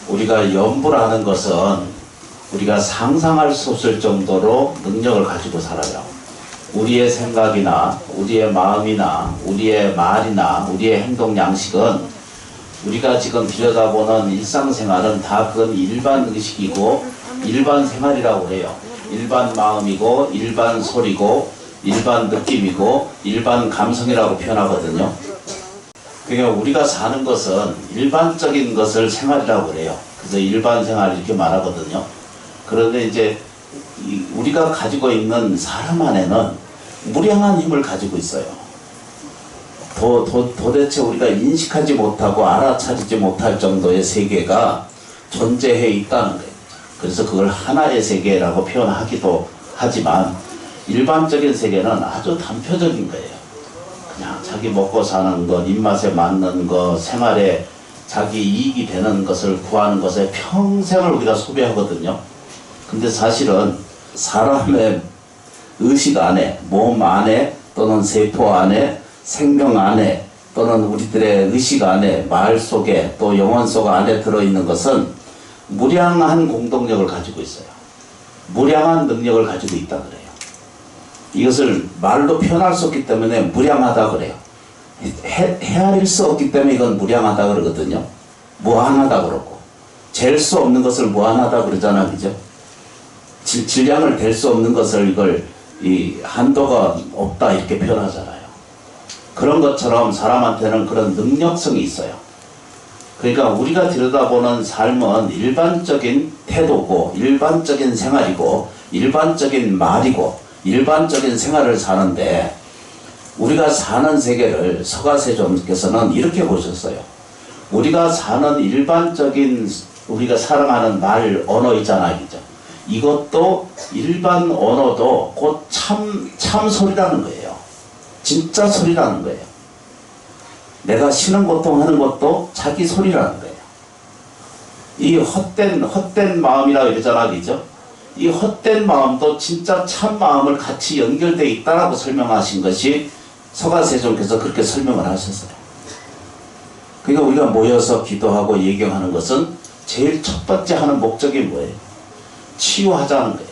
우리가 연부라는 것은 우리가 상상할 수 없을 정도로 능력을 가지고 살아요. 우리의 생각이나 우리의 마음이나 우리의 말이나 우리의 행동 양식은 우리가 지금 들여다보는 일상생활은 다 그건 일반 의식이고 일반 생활이라고 해요. 일반 마음이고 일반 소리고 일반 느낌이고 일반 감성이라고 표현하거든요. 그러니까 우리가 사는 것은 일반적인 것을 생활이라고 그래요. 그래서 일반 생활 이렇게 말하거든요. 그런데 이제 우리가 가지고 있는 사람 안에는 무량한 힘을 가지고 있어요. 도대체 우리가 인식하지 못하고 알아차리지 못할 정도의 세계가 존재해 있다는 거예요. 그래서 그걸 하나의 세계라고 표현하기도 하지만 일반적인 세계는 아주 단표적인 거예요. 그냥 자기 먹고 사는 것, 입맛에 맞는 것, 생활에 자기 이익이 되는 것을 구하는 것에 평생을 우리가 소비하거든요. 근데 사실은 사람의 의식 안에, 몸 안에 또는 세포 안에, 생명 안에 또는 우리들의 의식 안에, 말 속에 또 영혼 속 안에 들어있는 것은 무량한 공동력을 가지고 있어요. 무량한 능력을 가지고 있다 그래요. 이것을 말로 표현할 수 없기 때문에 무량하다 그래요. 헤아릴 수 없기 때문에 이건 무량하다 그러거든요. 무한하다 그러고 잴 수 없는 것을 무한하다 그러잖아, 그죠? 질량을 댈 수 없는 것을 이걸 한도가 없다 이렇게 표현하잖아요. 그런 것처럼 사람한테는 그런 능력성이 있어요. 그러니까 우리가 들여다보는 삶은 일반적인 태도고 일반적인 생활이고 일반적인 말이고 일반적인 생활을 사는데 우리가 사는 세계를 서가세존께서는 이렇게 보셨어요. 우리가 사는 일반적인 우리가 사랑하는 말, 언어 있잖아요. 그죠? 이것도 일반 언어도 곧 참 소리라는 거예요. 진짜 소리라는 거예요. 내가 쉬는 고통하는 것도 자기 소리라는 거예요. 이 헛된 마음이라고 그러잖아, 그죠? 이 헛된 마음도 진짜 참 마음을 같이 연결되어 있다라고 설명하신 것이 서가세존께서 그렇게 설명을 하셨어요. 그러니까 우리가 모여서 기도하고 예경하는 것은 제일 첫 번째 하는 목적이 뭐예요? 치유하자는 거예요.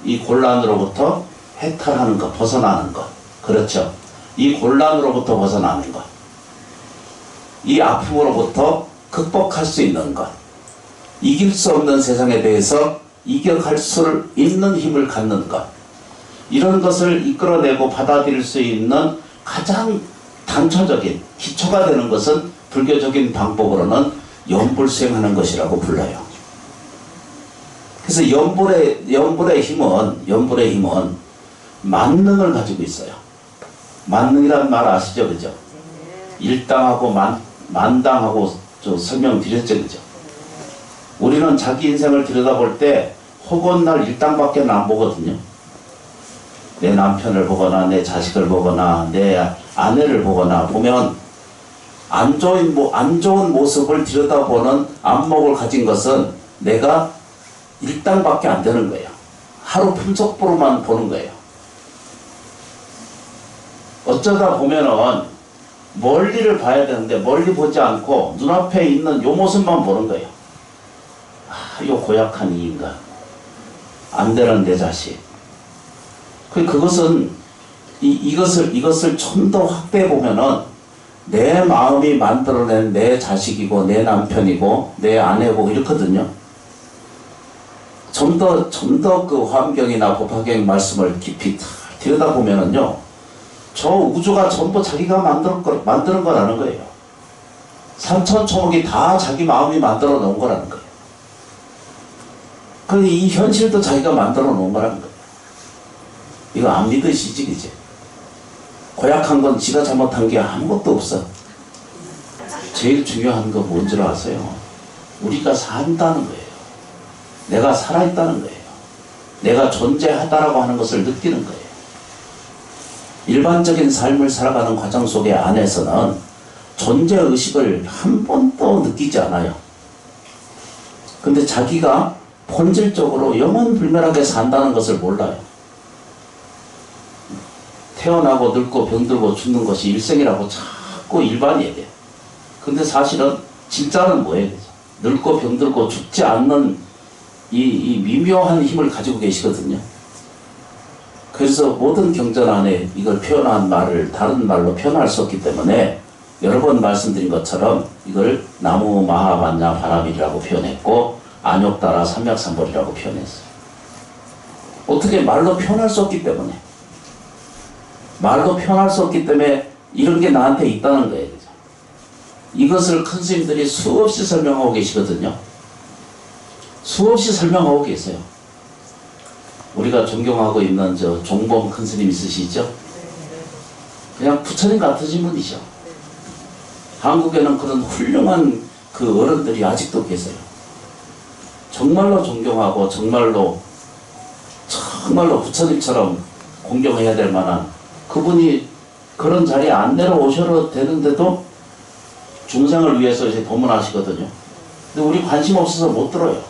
이 곤란으로부터 해탈하는 것, 벗어나는 것. 그렇죠? 이 곤란으로부터 벗어나는 것. 이 아픔으로부터 극복할 수 있는 것. 이길 수 없는 세상에 대해서 이겨갈 수 있는 힘을 갖는 것. 이런 것을 이끌어내고 받아들일 수 있는 가장 단초적인 기초가 되는 것은 불교적인 방법으로는 연불수행하는 것이라고 불러요. 그래서 연불의 힘은 만능을 가지고 있어요. 만능이라는 말 아시죠? 그죠? 일당하고 만당하고 저 설명드렸죠? 그죠? 우리는 자기 인생을 들여다볼 때 혹은 날 일당밖에 안 보거든요. 내 남편을 보거나 내 자식을 보거나 내 아내를 보거나 보면 안 좋은 모습을 들여다보는 안목을 가진 것은 내가 일당밖에 안 되는 거예요. 하루 풍속보로만 보는 거예요. 어쩌다 보면은 멀리를 봐야 되는데 멀리 보지 않고 눈앞에 있는 요 모습만 보는 거예요. 요 고약한 이 인간, 안 되는 내 자식. 그것은 이것을 좀 더 확대해 보면은 내 마음이 만들어낸 내 자식이고 내 남편이고 내 아내고 이렇거든요. 좀 더 그 화엄경이나 법화경 말씀을 깊이 들여다 보면은요, 저 우주가 전부 자기가 만드는 거라는 거예요. 산천초목이 다 자기 마음이 만들어 놓은 거라는 거예요. 이 현실도 자기가 만들어 놓은 거라는 거예요. 이거 안 믿으시지, 그지? 고약한 건 지가 잘못한 게 아무것도 없어. 제일 중요한 거 뭔 줄 아세요? 우리가 산다는 거예요. 내가 살아있다는 거예요. 내가 존재하다라고 하는 것을 느끼는 거예요. 일반적인 삶을 살아가는 과정 속에 안에서는 존재의식을 한 번도 느끼지 않아요. 근데 자기가 본질적으로 영원불멸하게 산다는 것을 몰라요. 태어나고 늙고 병들고 죽는 것이 일생이라고 자꾸 일반이에요. 근데 사실은 진짜는 뭐예요? 늙고 병들고 죽지 않는 이 미묘한 힘을 가지고 계시거든요. 그래서 모든 경전 안에 이걸 표현한 말을 다른 말로 표현할 수 없기 때문에 여러 번 말씀드린 것처럼 이걸 나무 마하반야 바라밀이라고 표현했고 안욕다라 삼약삼벌이라고 표현했어요. 어떻게 말로 표현할 수 없기 때문에 말로 표현할 수 없기 때문에 이런 게 나한테 있다는 거예요. 그죠? 이것을 큰 스님들이 수없이 설명하고 계시거든요. 수없이 설명하고 계세요. 우리가 존경하고 있는 저 종범 큰 스님 있으시죠? 그냥 부처님 같으신 분이죠. 한국에는 그런 훌륭한 그 어른들이 아직도 계세요. 정말로 존경하고 정말로 부처님처럼 공경해야 될 만한 그분이 그런 자리에 안 내려오셔도 되는데도 중생을 위해서 이제 법문하시거든요. 근데 우리 관심 없어서 못 들어요.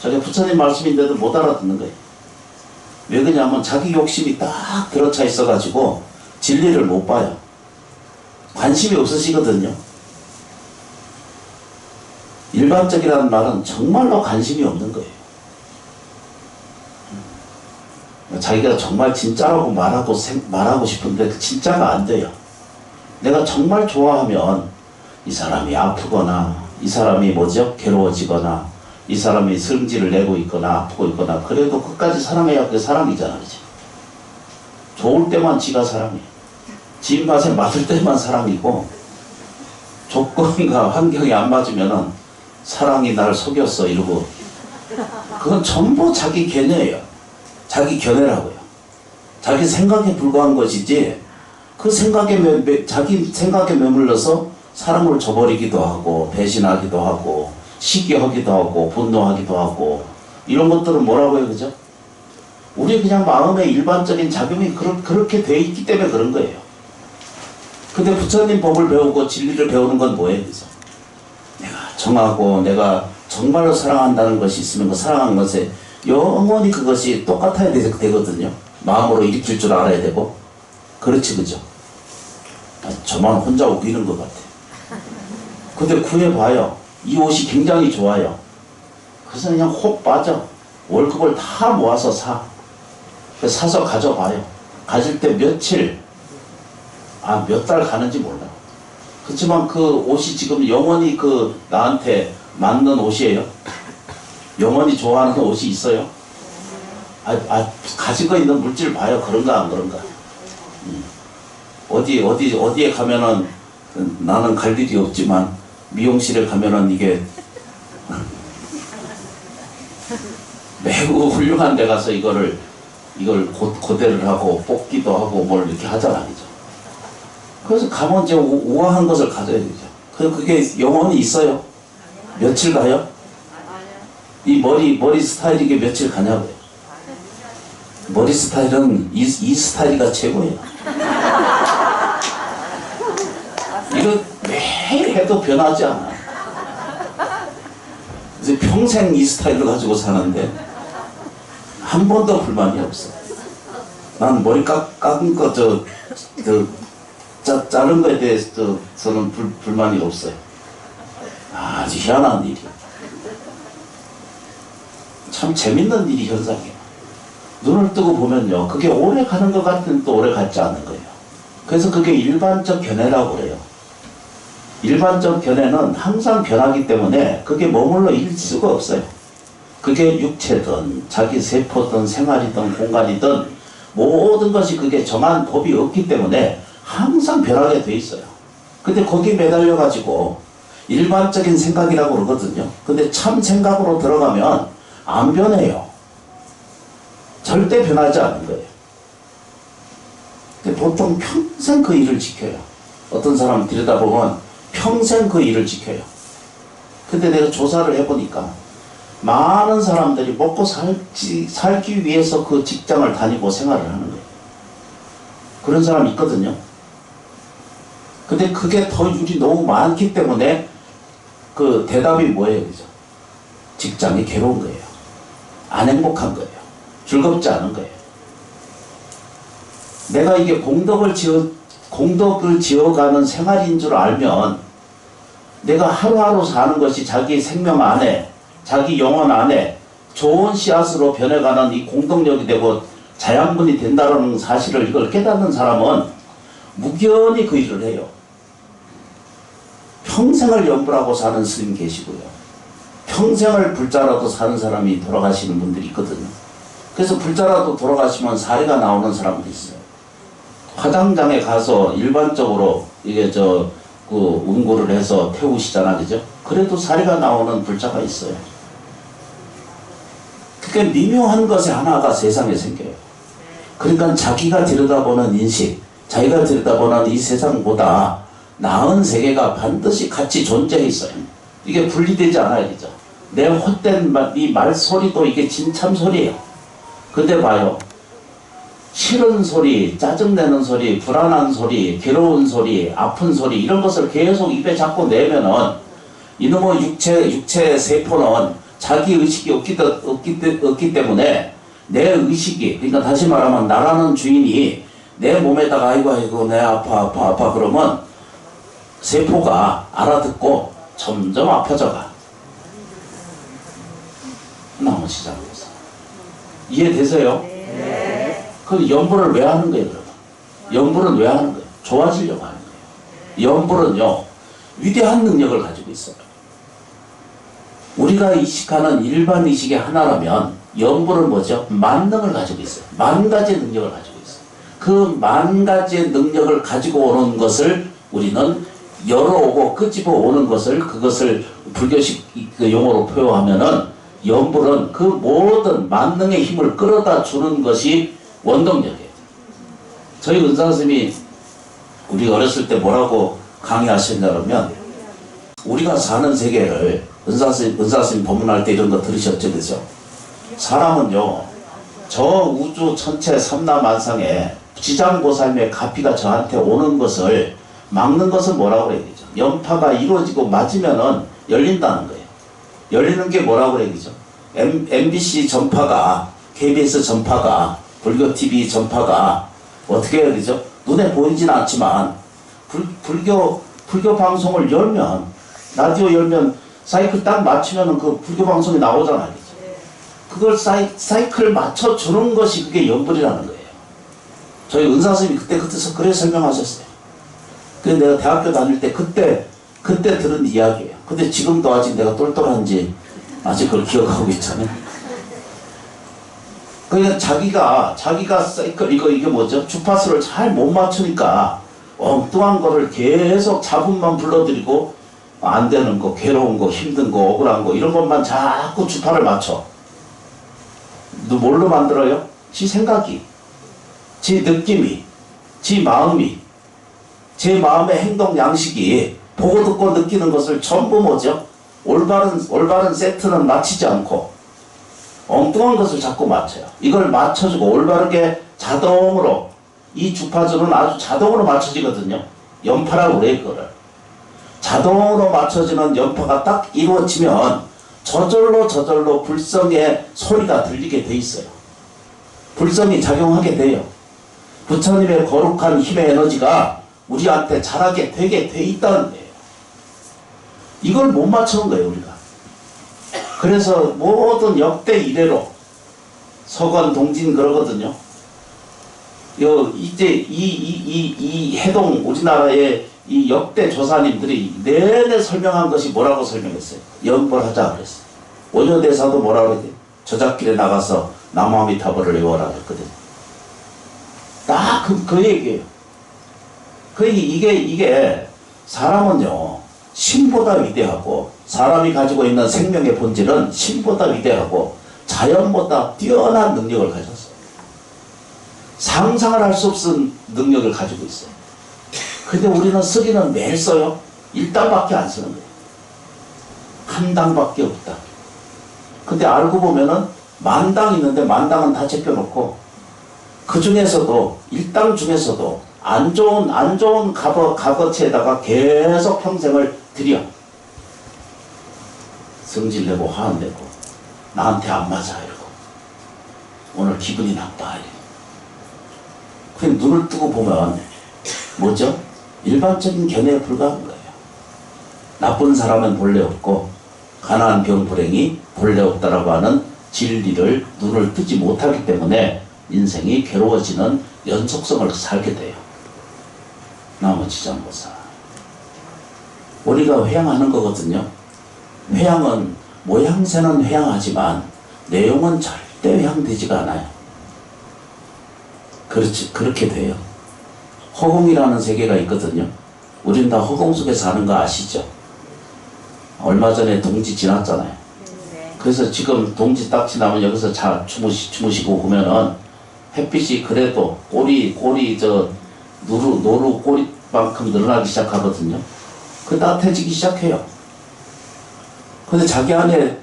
저게 부처님 말씀인데도 못 알아듣는 거예요. 왜 그러냐면 자기 욕심이 딱 들어차 있어가지고 진리를 못 봐요. 관심이 없으시거든요. 일반적이라는 말은 정말로 관심이 없는 거예요. 자기가 정말 진짜라고 말하고 싶은데 그 진짜가 안 돼요. 내가 정말 좋아하면 이 사람이 아프거나 이 사람이 괴로워지거나 이 사람이 성질을 내고 있거나 아프고 있거나 그래도 끝까지 사랑해야 그게 사랑이잖아. 그치? 좋을 때만 지가 사랑해. 지 입맛에 맞을 때만 사랑이고 조건과 환경이 안 맞으면은 사랑이 날 속였어 이러고 그건 전부 자기 견해예요. 자기 견해라고요. 자기 생각에 불과한 것이지 그 생각에 자기 생각에 머물러서 사람을 저버리기도 하고 배신하기도 하고 시기하기도 하고 분노하기도 하고 이런 것들은 뭐라고 해요, 그죠? 우리 그냥 마음의 일반적인 작용이 그렇게 돼 있기 때문에 그런 거예요. 근데 부처님 법을 배우고 진리를 배우는 건 뭐예요, 그죠? 내가 정하고 내가 정말로 사랑한다는 것이 있으면 그 사랑한 것에 영원히 그것이 똑같아야 되거든요. 마음으로 일으킬 줄 알아야 되고. 그렇지, 그죠? 저만 혼자 우기는 것 같아. 근데 구해봐요. 이 옷이 굉장히 좋아요. 그래서 그냥 혹 빠져. 월급을 다 모아서 사. 사서 가져봐요. 가질 때 며칠, 몇 달 가는지 몰라. 그렇지만 그 옷이 지금 영원히 나한테 맞는 옷이에요. 영원히 좋아하는 옷이 있어요. 가지고 있는 물질 봐요. 그런가 안 그런가. 어디에 가면은 나는 갈 일이 없지만 미용실에 가면은 이게 매우 훌륭한 데 가서 이걸 고대를 하고 뽑기도 하고 뭘 이렇게 하잖아, 그죠? 그래서 가면 이제 우아한 것을 가져야 되죠. 그게 영원히 있어요. 며칠 가요? 이 머리 스타일이 이게 며칠 가냐고요. 머리 스타일은 이 스타일이가 최고예요. 이거 매일 해도 변하지 않아. 이제 평생 이 스타일을 가지고 사는데 한 번도 불만이 없어. 난 머리 깎은 거 자른 거에 대해서는 불만이 없어요. 아주 희한한 일이야. 참 재밌는 일이 현상이에요. 눈을 뜨고 보면요, 그게 오래 가는 것 같은 또 오래 갔지 않는 거예요. 그래서 그게 일반적 견해라고 그래요. 일반적 견해는 항상 변하기 때문에 그게 머물러 있을 수가 없어요. 그게 육체든 자기 세포든 생활이든 공간이든 모든 것이 그게 정한 법이 없기 때문에 항상 변하게 돼 있어요. 근데 거기에 매달려 가지고 일반적인 생각이라고 그러거든요. 근데 참 생각으로 들어가면 안 변해요. 절대 변하지 않는 거예요. 근데 보통 평생 그 일을 지켜요. 어떤 사람 들여다보면 평생 그 일을 지켜요. 근데 내가 조사를 해보니까 많은 사람들이 먹고 살기 위해서 그 직장을 다니고 생활을 하는 거예요. 그런 사람이 있거든요. 근데 그게 더 일이 너무 많기 때문에 그 대답이 뭐예요, 그죠? 직장이 괴로운 거예요. 안 행복한 거예요. 즐겁지 않은 거예요. 내가 이게 공덕을 지어가는 생활인 줄 알면 내가 하루하루 사는 것이 자기 생명 안에, 자기 영혼 안에 좋은 씨앗으로 변해가는 이 공동력이 되고 자양분이 된다는 사실을 이걸 깨닫는 사람은 무견히 그 일을 해요. 평생을 연불하고 사는 스님 계시고요. 평생을 불자라도 사는 사람이 돌아가시는 분들이 있거든요. 그래서 불자라도 돌아가시면 사례가 나오는 사람들이 있어요. 화장장에 가서 일반적으로 이게 운구를 해서 태우시잖아, 그죠? 그래도 사례가 나오는 불자가 있어요. 그러니까 미묘한 것에 하나가 세상에 생겨요. 그러니까 자기가 들여다보는 인식, 자기가 들여다보는 이 세상보다 나은 세계가 반드시 같이 존재해 있어요. 이게 분리되지 않아요, 그죠? 내 헛된 이 말소리도 이게 진참 소리예요. 근데 봐요. 싫은 소리, 짜증내는 소리, 불안한 소리, 괴로운 소리, 아픈 소리 이런 것을 계속 입에 자꾸 내면은 이놈의 육체 세포는 자기 의식이 없기 때문에 내 의식이, 그러니까 다시 말하면 나라는 주인이 내 몸에다가 아이고 내 아파 그러면 세포가 알아듣고 점점 아파져가. 나머지잖아요. 이해되세요? 네. 그럼 연불을 왜 하는 거예요, 그러면? 연불은 왜 하는 거예요? 좋아지려고 하는 거예요. 연불은요, 위대한 능력을 가지고 있어요. 우리가 의식하는 일반 의식의 하나라면 연불은 뭐죠? 만능을 가지고 있어요. 만 가지의 능력을 가지고 있어요. 그 만 가지의 능력을 가지고 오는 것을 우리는 열어오고 끄집어 오는 것을, 그것을 불교식 용어로 표현하면은 연불은 그 모든 만능의 힘을 끌어다 주는 것이 원동력이에요. 저희 은사스님이 우리가 어렸을 때 뭐라고 강의하셨냐면, 우리가 사는 세계를 은사스님 법문할 때 이런 거 들으셨죠, 그죠? 사람은요, 저 우주 전체 삼라만상에 지장보살의 가피가 저한테 오는 것을 막는 것은 뭐라고 그래야 되죠? 연파가 이루어지고 맞으면은 열린다는 거예요. 열리는 게 뭐라고 그래야 되죠? MBC 전파가, KBS 전파가, 불교TV 전파가 어떻게 해야 되죠? 눈에 보이진 않지만 불교 방송을 열면, 라디오 열면 사이클 딱 맞추면은 그 불교 방송이 나오잖아요. 그걸 사이클 맞춰주는 것이 그게 연불이라는 거예요. 저희 은사스님이 그때 그래 설명하셨어요. 그래서 내가 대학교 다닐 때 그때 들은 이야기예요. 근데 지금도 아직 내가 똘똘한지 아직 그걸 기억하고 있잖아요. 그러니까 자기가 사이클, 이게 뭐죠? 주파수를 잘 못 맞추니까 엉뚱한 거를 계속 잡음만 불러들이고 안 되는 거, 괴로운 거, 힘든 거, 억울한 거 이런 것만 자꾸 주파를 맞춰. 뭘로 만들어요? 지 생각이, 지 느낌이, 지 마음이, 제 마음의 행동 양식이 보고 듣고 느끼는 것을 전부 뭐죠? 올바른 세트는 맞추지 않고 엉뚱한 것을 자꾸 맞춰요. 이걸 맞춰주고 올바르게 자동으로, 이 주파수는 아주 자동으로 맞춰지거든요. 연파라고 그래요, 그거를. 자동으로 맞춰지는 연파가 딱 이루어지면 저절로 불성의 소리가 들리게 돼 있어요. 불성이 작용하게 돼요. 부처님의 거룩한 힘의 에너지가 우리한테 자라게 되게 돼 있다는 거예요. 이걸 못 맞추는 거예요, 우리가. 그래서 모든 역대 이래로 서건 동진 그러거든요. 이제 이 해동, 우리나라의 이 역대 조사님들이 내내 설명한 것이 뭐라고 설명했어요? 연불하자 그랬어요. 원효대사도 뭐라고 그랬대요? 저작길에 나가서 나무아미타불을 외워라 그랬거든요. 딱 그 얘기예요. 이게 사람은요, 신보다 위대하고, 사람이 가지고 있는 생명의 본질은 신보다 위대하고 자연보다 뛰어난 능력을 가졌어요. 상상을 할 수 없는 능력을 가지고 있어요. 근데 우리는 쓰기는 매일 써요. 1당밖에 안 쓰는 거예요. 한 당밖에 없다. 근데 알고 보면은 만당 있는데 만당은 다 제껴놓고, 그 중에서도 1당 중에서도 안 좋은 값어치에다가 계속 평생을 들여. 성질내고 화내고 나한테 안 맞아 이러고 오늘 기분이 나빠 이러고. 그냥 눈을 뜨고 보면 뭐죠? 일반적인 견해에 불과한 거예요. 나쁜 사람은 본래 없고 가난한 병불행이 본래 없다라고 하는 진리를 눈을 뜨지 못하기 때문에 인생이 괴로워지는 연속성을 살게 돼요. 나머지장보살. 우리가 회양하는 거거든요. 회양은 모양새는 회양하지만 내용은 절대 회양되지가 않아요. 그렇게 돼요. 허공이라는 세계가 있거든요. 우린 다 허공 속에 사는 거 아시죠? 얼마 전에 동지 지났잖아요. 그래서 지금 동지 딱 지나면 여기서 주무시고 보면은 햇빛이 그래도 꼬리 노루 꼬리만큼 늘어나기 시작하거든요. 그 따뜻해지기 시작해요. 근데 자기 안에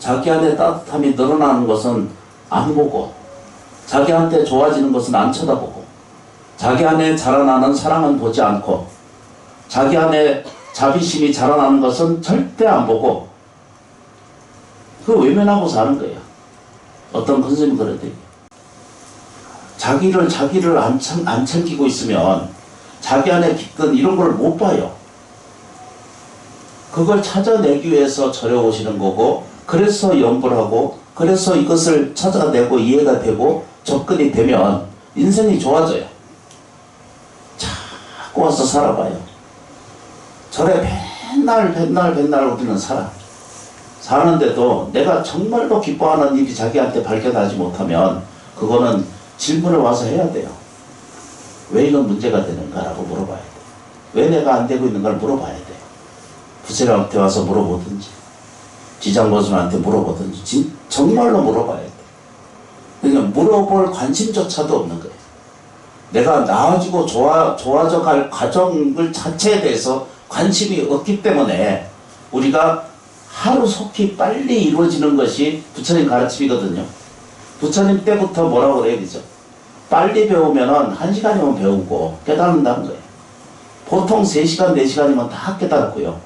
따뜻함이 늘어나는 것은 안 보고, 자기한테 좋아지는 것은 안 쳐다보고, 자기 안에 자라나는 사랑은 보지 않고, 자기 안에 자비심이 자라나는 것은 절대 안 보고, 그 외면하고 사는 거예요. 어떤 큰 스님이 그러더니 자기를 안 챙기고 있으면 자기 안에 깃든 이런 걸 못 봐요. 그걸 찾아내기 위해서 절에 오시는 거고, 그래서 연불 하고, 그래서 이것을 찾아내고 이해가 되고 접근이 되면 인생이 좋아져요. 자꾸 와서 살아봐요. 절에 맨날 우리는 사는데도 내가 정말로 기뻐하는 일이 자기한테 발견하지 못하면 그거는 질문을 와서 해야 돼요. 왜 이건 문제가 되는가라고 물어봐야 돼. 왜 내가 안 되고 있는가를 물어봐야 돼. 부처님한테 와서 물어보든지 지장보살한테 물어보든지 정말로 물어봐야 돼. 그러니까 물어볼 관심조차도 없는 거예요. 내가 나아지고 좋아져 갈 과정을 자체에 대해서 관심이 없기 때문에 우리가 하루속히 빨리 이루어지는 것이 부처님 가르침이거든요. 부처님 때부터 뭐라고 그래야 되죠? 빨리 배우면은 1시간이면 배우고 깨닫는다는 거예요. 보통 3시간, 4시간이면 다 깨닫고요.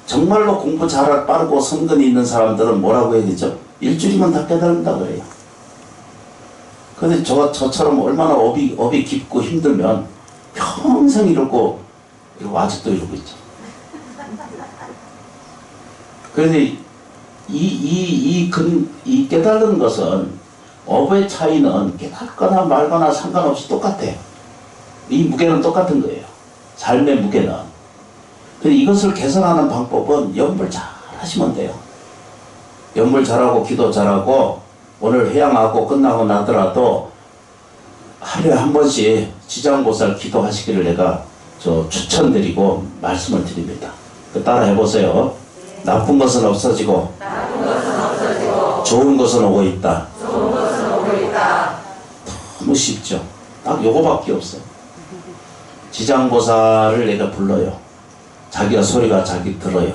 정말로 공부 잘 빠르고 성근이 있는 사람들은 뭐라고 해야 되죠? 일주일이면 다 깨닫는다 그래요. 근데 저처럼 얼마나 업이 깊고 힘들면 평생 이러고 아직도 이러고 있죠. 그래서 이 깨달은 것은 업의 차이는 깨닫거나 말거나 상관없이 똑같아요. 이 무게는 똑같은 거예요. 삶의 무게는. 근데 이것을 개선하는 방법은 연불 잘 하시면 돼요. 연불 잘하고 기도 잘하고 오늘 회양하고 끝나고 나더라도 하루에 한 번씩 지장보살 기도하시기를 내가 추천드리고 말씀을 드립니다. 따라 해보세요. 나쁜 것은 없어지고 좋은 것은 오고 있다. 너무 쉽죠. 딱 요거밖에 없어요. 지장보살을 내가 불러요. 자기가 소리가 자기 들어요.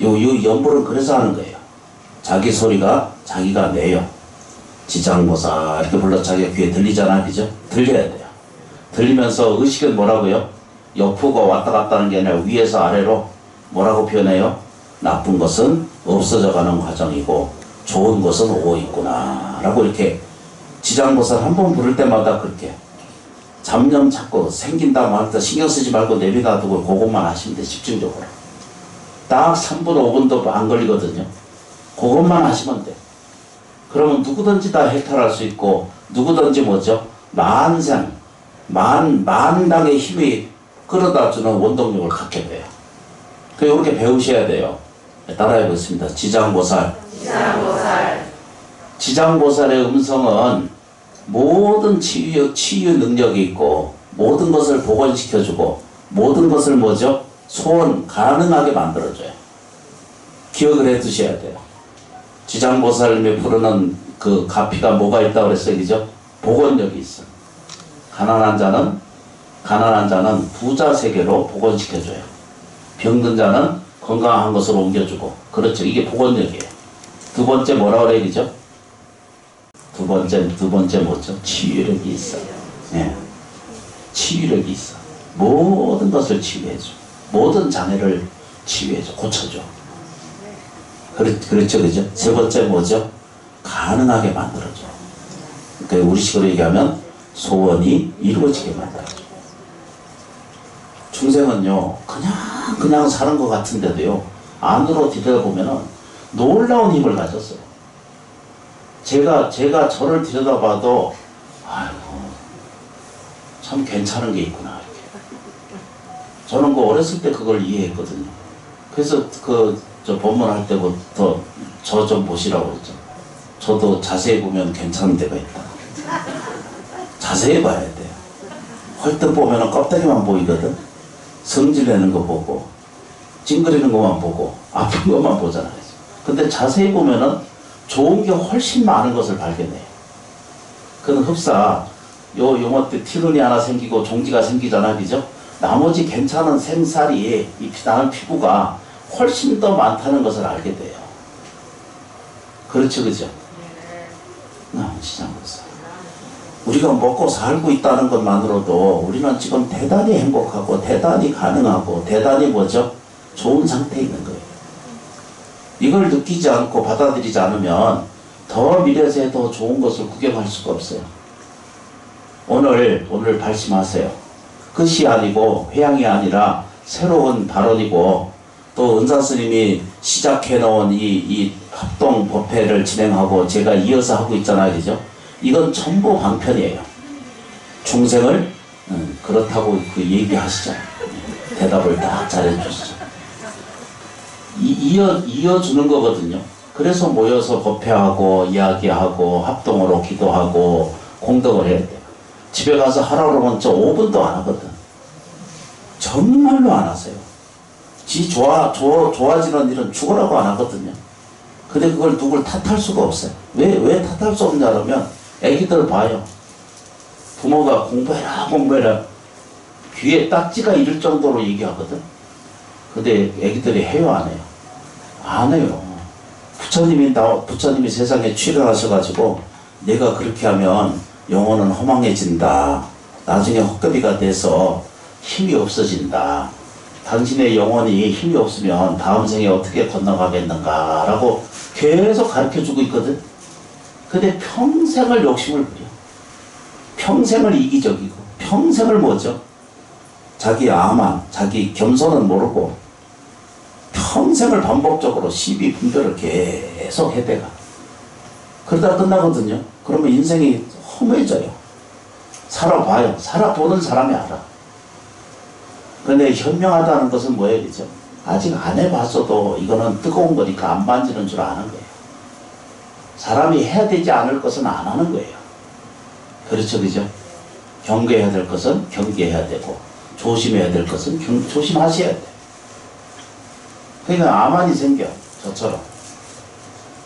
요 연불은 그래서 하는 거예요. 자기 소리가 자기가 내요. 지장보살 이렇게 불러 자기가 귀에 들리잖아, 그죠? 들려야 돼요. 들리면서 의식은 뭐라고요? 옆으로 왔다 갔다 하는 게 아니라 위에서 아래로 뭐라고 표현해요? 나쁜 것은 없어져가는 과정이고 좋은 것은 오고 있구나 라고 이렇게 지장보살 한 번 부를 때마다 그렇게 잡념 찾고 생긴다 말다 신경 쓰지 말고 내비다 두고 그것만 하시면 돼. 집중적으로 딱 3분 5분도 안 걸리거든요. 그것만 하시면 돼. 그러면 누구든지 다 해탈할 수 있고 누구든지 뭐죠? 만당의 힘이 끌어다주는 원동력을 갖게 돼요. 이렇게 배우셔야 돼요. 따라해 보겠습니다. 지장보살의 음성은 모든 치유 능력이 있고 모든 것을 복원시켜주고 모든 것을 뭐죠? 소원 가능하게 만들어줘요. 기억을 해 두셔야 돼요. 지장보살님이 부르는 그 가피가 뭐가 있다고 그랬어요, 그죠? 복원력이 있어. 가난한 자는 부자 세계로 복원시켜줘요. 병든 자는 건강한 것으로 옮겨주고. 그렇죠. 이게 복원력이에요. 두 번째 뭐라 그래야 되죠? 두 번째 뭐죠? 치유력이 있어. 예. 치유력이 있어. 모든 것을 치유해줘. 모든 장애를 치유해줘. 고쳐줘. 그렇죠. 그죠? 세 번째 뭐죠? 가능하게 만들어줘. 그러니까 우리식으로 얘기하면 소원이 이루어지게 만들어줘. 중생은요, 그냥 사는 것 같은데도요, 안으로 들여다보면은 놀라운 힘을 가졌어요. 제가 저를 들여다봐도 아이고 참 괜찮은 게 있구나 이렇게. 저는 그 어렸을 때 그걸 이해했거든요. 그래서 저 법문할 때부터 저 좀 보시라고 했죠. 저도 자세히 보면 괜찮은 데가 있다. 자세히 봐야 돼요. 헐떡 보면은 껍데기만 보이거든. 성질내는 거 보고 찡그리는 것만 보고 아픈 것만 보잖아요. 근데 자세히 보면은 좋은 게 훨씬 많은 것을 발견해요. 그건 흡사 요 용어 때 티눈이 하나 생기고 종지가 생기잖아, 그죠? 나머지 괜찮은 생살이 나는 피부가 훨씬 더 많다는 것을 알게 돼요. 그렇죠, 그죠? 시장에서 우리가 먹고 살고 있다는 것만으로도 우리는 지금 대단히 행복하고 대단히 가능하고 대단히 뭐죠? 좋은 상태에 있는 거예요. 이걸 느끼지 않고 받아들이지 않으면 더 미래세에 더 좋은 것을 구경할 수가 없어요. 오늘 발심하세요. 끝이 아니고 회양이 아니라 새로운 발언이고 또 은사스님이 시작해놓은 이 합동 법회를 진행하고 제가 이어서 하고 있잖아요, 그죠? 이건 전부 방편이에요. 중생을 그렇다고 얘기하시죠. 대답을 딱 잘해주시죠. 이어주는 거거든요. 그래서 모여서 법회하고 이야기하고 합동으로 기도하고 공덕을 해야 돼요. 집에 가서 하라 그러면 저 5분도 안 하거든. 정말로 안 하세요. 좋아지는 일은 죽으라고 안 하거든요. 근데 그걸 누굴 탓할 수가 없어요. 왜 탓할 수 없냐면 애기들 봐요. 부모가 공부해라 귀에 딱지가 이를 정도로 얘기하거든. 근데 애기들이 해요, 안 해요? 안 해요. 부처님이 세상에 출현하셔가지고 내가 그렇게 하면 영혼은 허망해진다. 나중에 헛개비가 돼서 힘이 없어진다. 당신의 영혼이 힘이 없으면 다음 생에 어떻게 건너가겠는가 라고 계속 가르쳐주고 있거든. 근데 평생을 욕심을 부려. 평생을 이기적이고 평생을 뭐죠? 자기 암만, 자기 겸손은 모르고 평생을 반복적으로 시비 분별을 계속 해대가. 그러다 끝나거든요. 그러면 인생이 험해져요. 살아봐요. 살아보는 사람이 알아. 그런데 현명하다는 것은 뭐예요, 그죠? 아직 안 해봤어도 이거는 뜨거운 거니까 안 만지는 줄 아는 거예요. 사람이 해야 되지 않을 것은 안 하는 거예요. 그렇죠, 그죠? 경계해야 될 것은 경계해야 되고 조심해야 될 것은 조심하셔야 돼요. 그러니까 암환이 생겨. 저처럼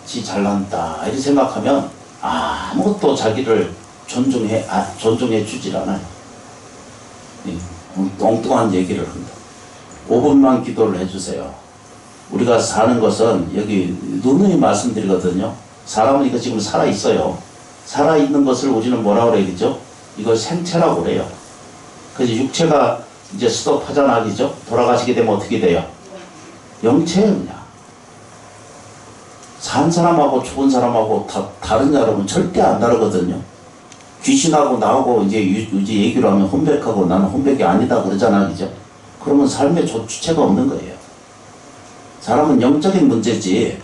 지 잘난다 이렇게 생각하면 아무것도 자기를 존중해 주질 않아요. 엉뚱한 얘기를 합니다. 5분만 기도를 해주세요. 우리가 사는 것은 여기 누누이 말씀드리거든요. 사람은 이거 지금 살아있어요. 살아있는 것을 우리는 뭐라고 그래요, 그죠? 이걸 생체라고 그래요. 그래서 육체가 이제 스톱하잖아, 그죠? 돌아가시게 되면 어떻게 돼요? 영체예요, 그냥. 산 사람하고 죽은 사람하고 다르냐 그러면 절대 안 다르거든요. 귀신하고 나하고 이제 얘기를 하면 혼백하고 나는 혼백이 아니다 그러잖아, 그죠? 그러면 삶의 주체가 없는 거예요. 사람은 영적인 문제지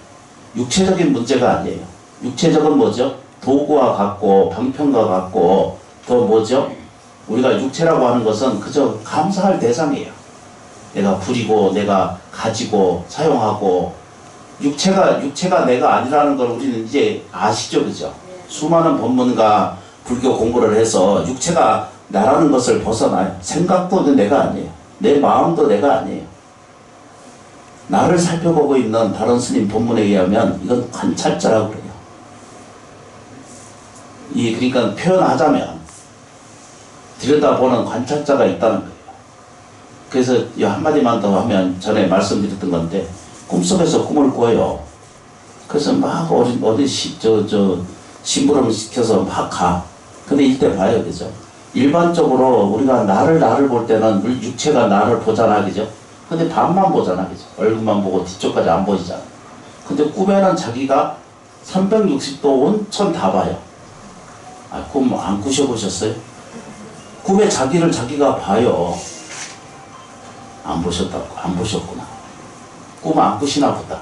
육체적인 문제가 아니에요. 육체적은 뭐죠? 도구와 같고 방편과 같고 또 뭐죠? 우리가 육체라고 하는 것은 그저 감사할 대상이에요. 내가 부리고 내가 가지고 사용하고 육체가 내가 아니라는 걸 우리는 이제 아시죠, 그죠? 수많은 법문가 불교 공부를 해서 육체가 나라는 것을 벗어나요. 생각도 내가 아니에요. 내 마음도 내가 아니에요. 나를 살펴보고 있는 다른 스님 법문에 의하면 이건 관찰자라고 그래요. 그러니까 표현하자면 들여다보는 관찰자가 있다는 거예요. 그래서 한마디만 더 하면 전에 말씀드렸던 건데 꿈속에서 꿈을 꿔요. 그래서 막 어디 심부름 시켜서 막 가. 근데 이때 봐요, 그죠? 일반적으로 우리가 나를 볼 때는 육체가 나를 보잖아, 그죠? 근데 반만 보잖아, 그죠? 얼굴만 보고 뒤쪽까지 안 보이잖아. 근데 꿈에는 자기가 360도 온천 다 봐요. 꿈 안 꾸셔보셨어요? 꿈에 자기가 봐요. 안 보셨구나. 꿈 안 꾸시나 보다.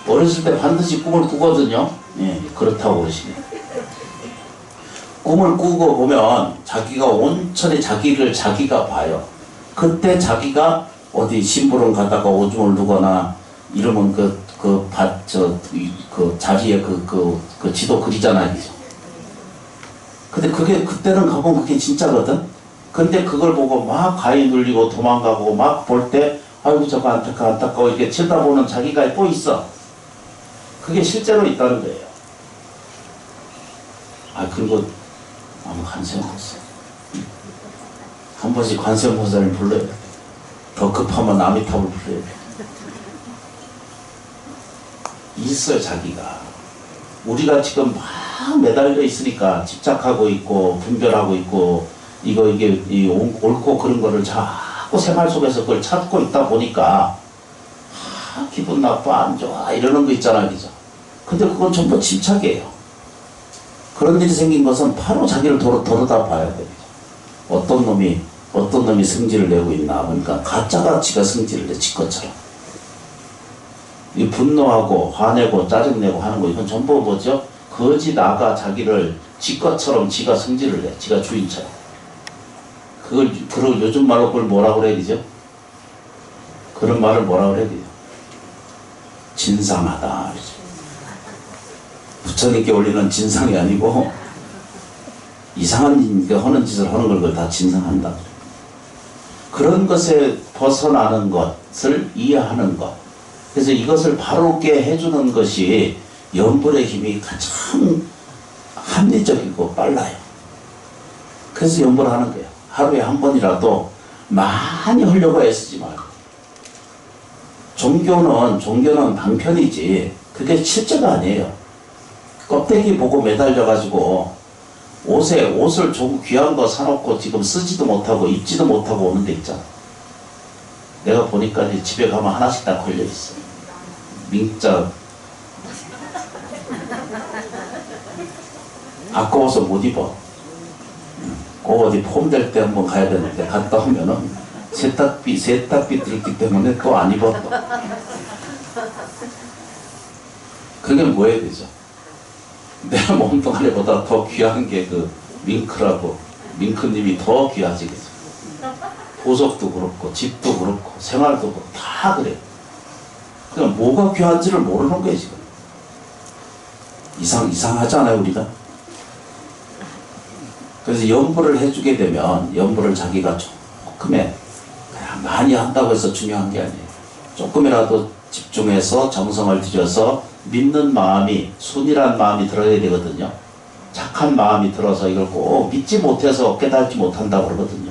어렸을 때 반드시 꿈을 꾸거든요. 예, 그렇다고 그러시네. 꿈을 꾸고 보면 자기가 온천히 자기를 자기가 봐요. 그때 자기가 어디 심부름 가다가 오줌을 누거나 이러면 그 자리에 그 지도 그리잖아요. 근데 그때는 가보면 그게 진짜거든? 근데 그걸 보고 막 가위 눌리고 도망가고 막 볼 때, 아이고, 저거 안타까워, 이렇게 쳐다보는 자기가 또 있어. 그게 실제로 있다는 거예요. 그리고 아무 관세음보살. 한 번씩 관세음보살을 불러야 돼. 더 급하면 아미타불 불러야 돼. 있어요, 자기가. 우리가 지금 막 매달려 있으니까 집착하고 있고 분별하고 있고 이게 옳고 그런 거를 자꾸 생활 속에서 그걸 찾고 있다 보니까 기분 나빠 안 좋아 이러는 거 있잖아요, 그죠? 근데 그건 전부 집착이에요. 그런 일이 생긴 것은 바로 자기를 돌아다 봐야 돼요. 어떤 놈이 성질을 내고 있나. 그러니까 가짜가 지가 성질을 내, 지 것처럼. 이 분노하고 화내고 짜증내고 하는 거, 이건 전부 뭐죠? 거지 나가 자기를 지 것처럼 지가 성질을 내, 지가 주인처럼. 그걸 요즘 말로 그걸 뭐라고 그래야 되죠? 그런 말을 뭐라고 그래야 되죠? 진상하다. 부처님께 올리는 진상이 아니고 이상한 하는 짓을 하는 걸 그걸 다 진상한다. 그런 것에 벗어나는 것을 이해하는 것. 그래서 이것을 바로게 해주는 것이 염불의 힘이 가장 합리적이고 빨라요. 그래서 염불하는 거예요. 하루에 한 번이라도 많이 하려고 애쓰지 말고. 종교는 방편이지 그게 실제가 아니에요. 껍데기 보고 매달려가지고 옷을 좀 귀한 거 사놓고 지금 쓰지도 못하고 입지도 못하고 오는 데 있잖아. 내가 보니까 집에 가면 하나씩 다 걸려있어. 민자 아까워서 못 입어. 꼭 어디 폼될 때 한번 가야 되는데 갔다 오면은 세탁비 들기 때문에 또 안 입어. 또. 그게 뭐 해야 되죠? 내 몸뚱아리보다 더 귀한 게 그 밍크님이 더 귀하지, 그죠? 보석도 그렇고, 집도 그렇고, 생활도 그렇고, 다 그래요. 그냥 뭐가 귀한지를 모르는 거예요, 지금. 이상하잖아요, 우리가? 그래서 염불을 해주게 되면, 염불을 자기가 조금에, 그냥 많이 한다고 해서 중요한 게 아니에요. 조금이라도 집중해서 정성을 들여서 믿는 마음이, 순이란 마음이 들어야 되거든요. 착한 마음이 들어서 이걸 꼭 믿지 못해서 깨닫지 못한다고 그러거든요.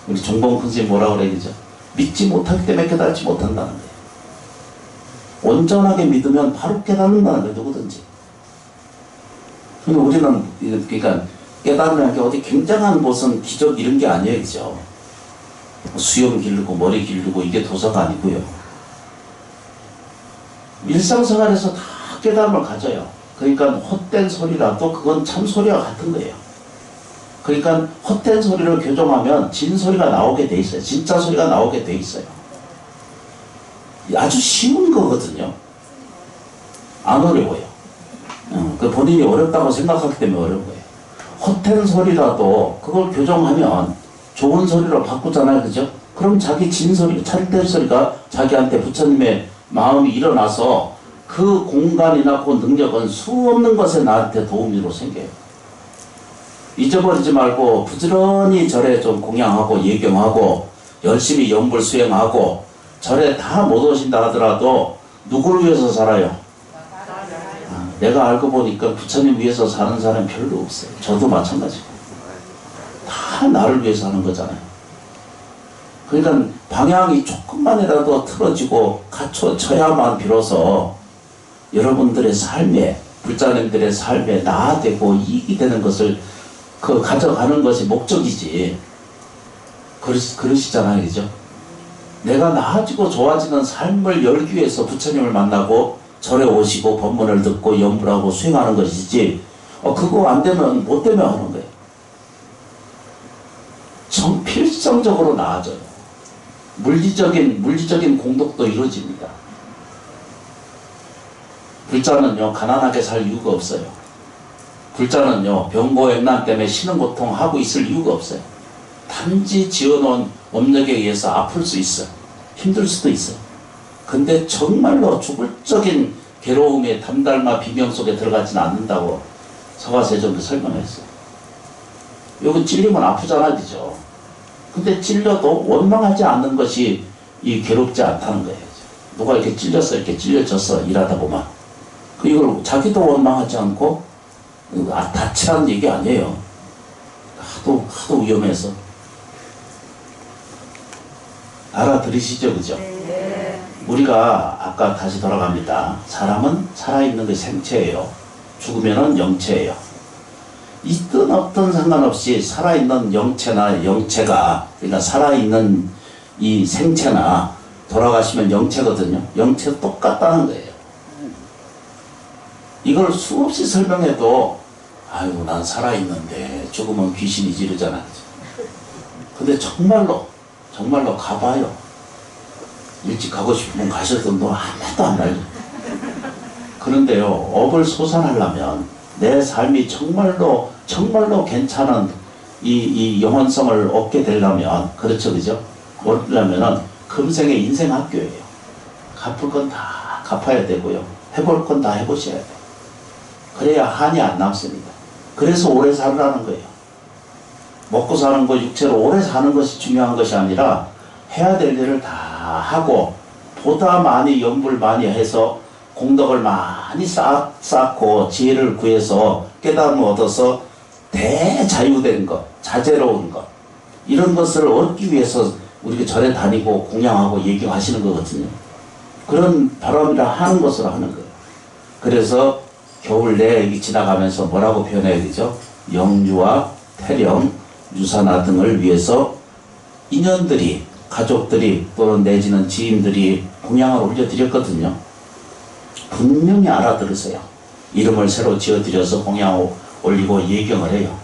우리 종봉 선생님 뭐라고 그래야 되죠? 믿지 못하기 때문에 깨닫지 못한다는 거예요. 온전하게 믿으면 바로 깨닫는다는 거예요, 누구든지. 근데 우리는, 그러니까 깨닫는 게 어디 굉장한 무슨 기적 이런 게 아니에요, 그죠? 수염 기르고 머리 기르고 이게 도사가 아니고요. 일상생활에서 다 깨달음을 가져요. 그러니까 헛된 소리라도 그건 참 소리와 같은 거예요. 그러니까 헛된 소리를 교정하면 진 소리가 나오게 돼 있어요. 진짜 소리가 나오게 돼 있어요. 아주 쉬운 거거든요. 안 어려워요. 그 본인이 어렵다고 생각하기 때문에 어려운 거예요. 헛된 소리라도 그걸 교정하면 좋은 소리로 바꾸잖아요, 그죠? 그럼 자기 진 소리, 찰된 소리가 자기한테 부처님의 마음이 일어나서 그 공간이나 그 능력은 수 없는 것에 나한테 도움으로 생겨요. 잊어버리지 말고 부지런히 절에 좀 공양하고 예경하고 열심히 염불 수행하고 절에 다 못 오신다 하더라도 누구를 위해서 살아요? 내가 알고 보니까 부처님 위해서 사는 사람이 별로 없어요. 저도 마찬가지고. 다 나를 위해서 하는 거잖아요. 그러니까 방향이 조금만이라도 틀어지고 갖춰져야만 비로소 여러분들의 삶에, 불자님들의 삶에 나아되고 이익이 되는 것을 가져가는 것이 목적이지. 그러시잖아요, 그죠? 내가 나아지고 좋아지는 삶을 열기 위해서 부처님을 만나고 절에 오시고 법문을 듣고 염불하고 수행하는 것이지, 그거 안 되면, 못 되면 하는 거예요. 정필성적으로 나아져요. 물리적인 공덕도 이루어집니다. 불자는요, 가난하게 살 이유가 없어요. 불자는요, 병고액난 때문에 신은 고통하고 있을 이유가 없어요. 단지 지어놓은 업력에 의해서 아플 수 있어요. 힘들 수도 있어요. 근데 정말로 죽을적인 괴로움의 담달마 비명 속에 들어가지는 않는다고 서가세존도 설명했어요. 여기 찔리면 아프잖아, 그죠? 근데 찔려도 원망하지 않는 것이 이 괴롭지 않다는 거예요. 누가 이렇게 이렇게 찔려졌어, 일하다 보면. 이걸 자기도 원망하지 않고, 다치라는 얘기 아니에요. 하도 위험해서. 알아들으시죠, 그죠? 네. 우리가 아까 다시 돌아갑니다. 사람은 살아있는 게 생체예요. 죽으면은 영체예요. 있든 없든 상관없이 살아있는 영체가, 그러니까 살아있는 이 생체나 돌아가시면 영체거든요. 영체 똑같다는 거예요. 이걸 수없이 설명해도, 아이고, 난 살아있는데 죽으면 귀신이 지르잖아. 근데 정말로 가봐요. 일찍 가고 싶으면 가셔도 너 하나도 안 날려. 그런데요, 업을 솟아나려면 내 삶이 정말로 괜찮은 이 영원성을 얻게 되려면, 그렇죠, 그죠? 얻으려면은 금생의 인생 학교예요. 갚을 건 다 갚아야 되고요. 해볼 건 다 해보셔야 돼요. 그래야 한이 안 남습니다. 그래서 오래 살라는 거예요. 먹고 사는 거, 육체로 오래 사는 것이 중요한 것이 아니라 해야 될 일을 다 하고 보다 많이 연불 많이 해서 공덕을 많이 쌓고 지혜를 구해서 깨달음을 얻어서 대자유된 것, 자제로운 것, 이런 것을 얻기 위해서 우리가 절에 다니고 공양하고 얘기하시는 거거든요. 그런 바람이라 하는 것으로 하는 거예요. 그래서 겨울 내역이 지나가면서 뭐라고 표현해야 되죠? 영유아, 태령, 유산화 등을 위해서 인연들이, 가족들이 또는 내지는 지인들이 공양을 올려드렸거든요. 분명히 알아들으세요. 이름을 새로 지어드려서 공양을 올리고 예경을 해요.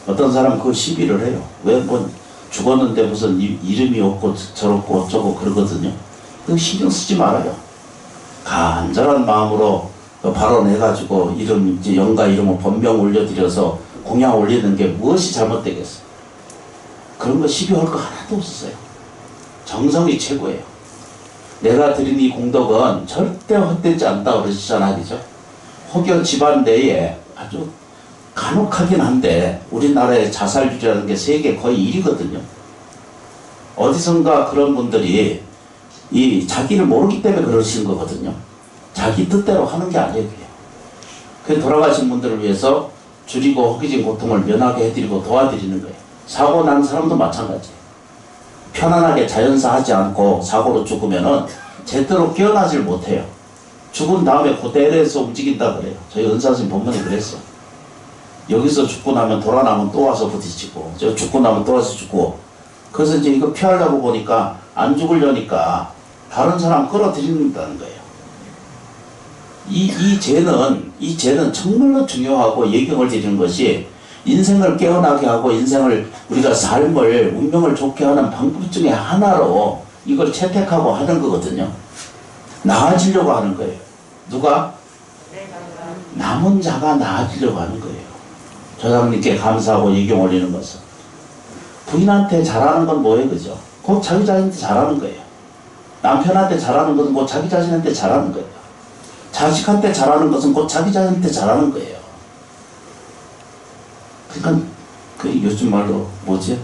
어떤 사람은 그걸 시비를 해요. 왜 뭐 죽었는데 무슨 이름이 없고 저렇고 어쩌고 그러거든요. 그거 신경 쓰지 말아요. 간절한 마음으로 발언해가지고 이제 영가 이름을 본명 올려드려서 공양 올리는 게 무엇이 잘못되겠어요? 그런 거 시비할 거 하나도 없어요. 정성이 최고예요. 내가 드린 이 공덕은 절대 헛되지 않다 그러시잖아요, 그죠? 혹여 집안 내에 아주 간혹하긴 한데 우리나라의 자살률이라는 게 세계 거의 1위거든요. 어디선가 그런 분들이 이 자기를 모르기 때문에 그러시는 거거든요. 자기 뜻대로 하는 게 아니에요. 그 돌아가신 분들을 위해서 줄이고 허기진 고통을 면하게 해드리고 도와드리는 거예요. 사고 난 사람도 마찬가지예요. 편안하게 자연사 하지 않고 사고로 죽으면은 제대로 깨어나질 못해요. 죽은 다음에 그대로에서 움직인다 그래요. 저희 은사스님 본문에 그랬어요. 여기서 죽고 나면 돌아나면 또 와서 부딪히고, 저 죽고 나면 또 와서 죽고. 그래서 이제 이거 피하려고 보니까 안 죽으려니까 다른 사람 끌어들인다는 거예요. 이 죄는 정말로 중요하고 예경을 드리는 것이 인생을 깨어나게 하고 인생을 우리가 삶을 운명을 좋게 하는 방법 중에 하나로 이걸 채택하고 하는 거거든요. 나아지려고 하는 거예요. 누가? 남은 자가 나아지려고 하는 거예요. 조상님께 감사하고 예경 올리는 것은. 부인한테 잘하는 건 뭐예요, 그죠? 곧 자기 자신한테 잘하는 거예요. 남편한테 잘하는 것은 곧 자기 자신한테 잘하는 거예요. 자식한테 잘하는 것은 곧 자기 자신한테 잘하는 거예요. 그러니까 그 요즘 말로 뭐지?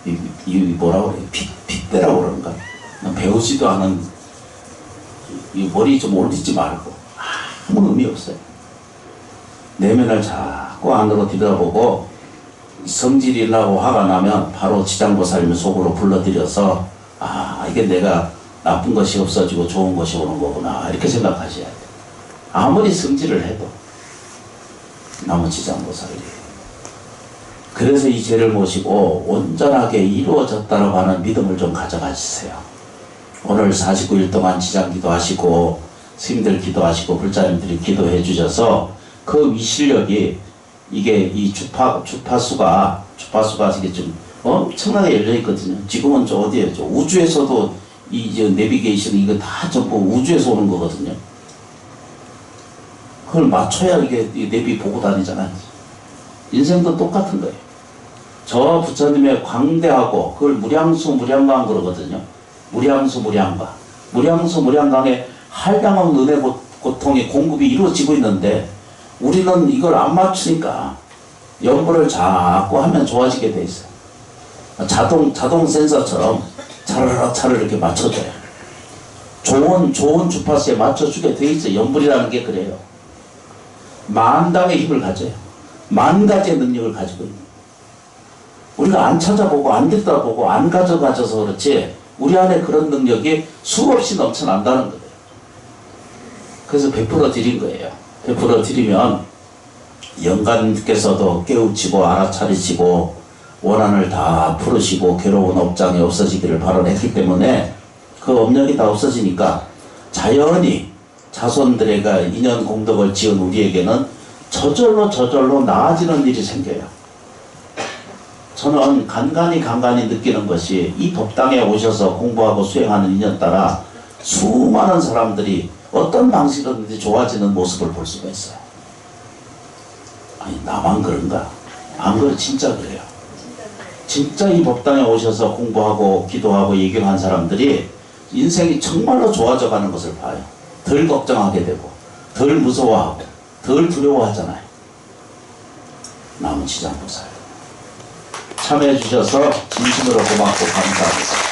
이 뭐라고 그래요? 핏대라고 그러는가? 배우지도 않은 이 머리 좀 올리지 말고 아무 의미 없어요. 내면을 자꾸 안으로 들여다보고 성질이 나고 화가 나면 바로 지장보살님을 속으로 불러들여서 이게 내가 나쁜 것이 없어지고 좋은 것이 오는 거구나 이렇게 생각하셔야 돼요. 아무리 성질을 해도 나무 지장보살이 그래서 이 죄를 모시고 온전하게 이루어졌다고 하는 믿음을 좀 가져가 주세요. 오늘 49일 동안 지장기도 하시고 스님들 기도하시고 불자님들이 기도해 주셔서 그 위실력이 이게 이 주파수가 이게 좀 엄청나게 열려 있거든요. 지금은 저 어디에 저 우주에서도 이 내비게이션 이거 다 전부 우주에서 오는 거거든요. 그걸 맞춰야 이게 이 내비 보고 다니잖아요. 인생도 똑같은 거예요. 저 부처님의 광대하고 그걸 무량수 무량강 그러거든요. 무량수 무량강. 무량수 무량강에 한량없는 은혜 고통의 공급이 이루어지고 있는데 우리는 이걸 안 맞추니까 연보를 자꾸 하면 좋아지게 돼 있어요. 자동 센서처럼 차르르 이렇게 맞춰줘요. 좋은 주파수에 맞춰주게 돼 있어요. 연불이라는 게 그래요. 만당의 힘을 가져요. 만 가지의 능력을 가지고 있는. 우리가 안 찾아보고 안 들여다보고 안 가져서 그렇지 우리 안에 그런 능력이 수없이 넘쳐난다는 거예요. 그래서 베풀어 드린 거예요. 베풀어 드리면 영감께서도 깨우치고 알아차리시고 원한을 다 풀으시고 괴로운 업장이 없어지기를 발언했기 때문에 그 업력이 다 없어지니까 자연히 자손들에게 인연 공덕을 지은 우리에게는 저절로 나아지는 일이 생겨요. 저는 간간히 느끼는 것이 이 법당에 오셔서 공부하고 수행하는 인연 따라 수많은 사람들이 어떤 방식이든지 좋아지는 모습을 볼 수가 있어요. 아니 나만 그런가? 안 그래 진짜 그래요. 진짜 이 법당에 오셔서 공부하고 기도하고 얘기를 한 사람들이 인생이 정말로 좋아져 가는 것을 봐요. 덜 걱정하게 되고 덜 무서워하고 덜 두려워하잖아요. 남은 지장보살 참여해 주셔서 진심으로 고맙고 감사합니다.